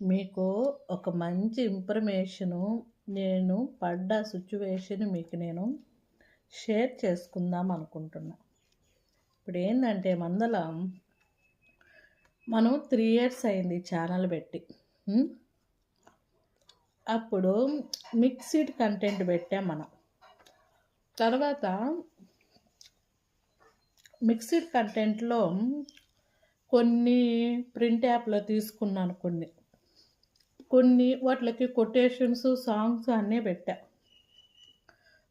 మీకు ఒక మంచి ఇన్ఫర్మేషను నేను పడ్డ సిట్యుయేషన్ మీకు నేను షేర్ చేసుకుందాం అనుకుంటున్నా. ఇప్పుడేందంటే మనం 3 ఇయర్స్ అయింది ఛానల్ పెట్టి. హ్మ్. అప్పుడు మిక్స్డ్ కంటెంట్ పెట్టాం మనం. తర్వాత మిక్స్డ్ కంటెంట్‌లో కొన్ని ప్రింట్ యాప్‌లో తీసుకున్నాను కొన్ని వాటిలకి కొటేషన్స్, సాంగ్స్ అన్నీ పెట్టా.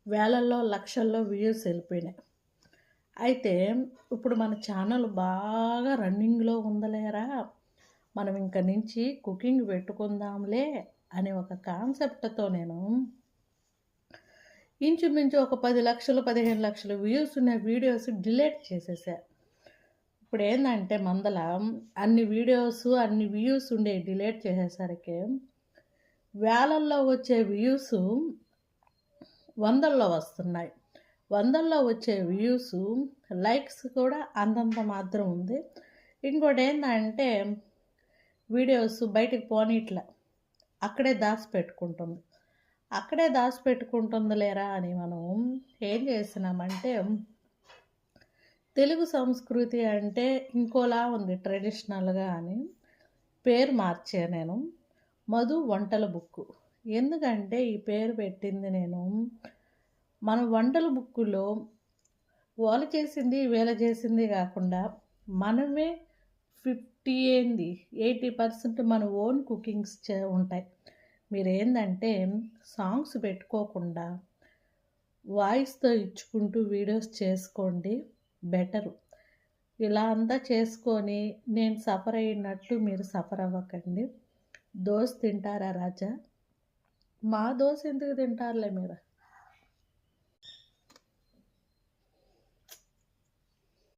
వేలల్లో, లక్షల్లో వ్యూస్ వెళ్ళిపోయినాయి. అయితే ఇప్పుడు మన ఛానల్ బాగా రన్నింగ్‌లో ఉందిలేరా, మనం ఇంక నుంచి కుకింగ్ పెట్టుకుందాంలే అనే ఒక కాన్సెప్ట్‌తో నేను ఇంచుమించు ఒక 10,00,000, 15,00,000 వ్యూస్ ఉన్న వీడియోస్ డిలీట్ చేసేసా. ఇప్పుడేందంటే అన్ని వీడియోస్, అన్ని వ్యూస్ ఉండేవి డిలీట్ చేసేసరికి వేలల్లో వచ్చే వ్యూస్ వందల్లో వస్తున్నాయి. వందల్లో వచ్చే వ్యూస్, లైక్స్ కూడా అంతంత మాత్రం ఉంది. ఇంకోటేందంటే వీడియోస్ బయటికి పోనీట్లా. అక్కడే దాచిపెట్టుకుంటుంది. అక్కడే దాచిపెట్టుకుంటుంది లేరా అని మనం ఏం చేసినామంటే, తెలుగు సంస్కృతి అంటే ఇంకోలా ఉంది ట్రెడిషనల్‌గా అని పేరు మార్చా నేను. మధు వంటల బుక్కు. ఎందుకంటే ఈ పేరు పెట్టింది నేను, మన వంటల బుక్కులో వాళ్ళు చేసింది, వీళ్ళు చేసింది కాకుండా మనమే 80% మన ఓన్ కుకింగ్స్ ఉంటాయి. మీరేందంటే సాంగ్స్ పెట్టుకోకుండా వాయిస్‌తో ఇచ్చుకుంటూ వీడియోస్ చేసుకోండి బెటరు. ఇలా అంతా చేసుకొని నేను సఫర్ అయినట్టు మీరు సఫర్ అవ్వకండి. దోస తింటారా రాజా? మా దోస ఎందుకు తింటారులే మీరు.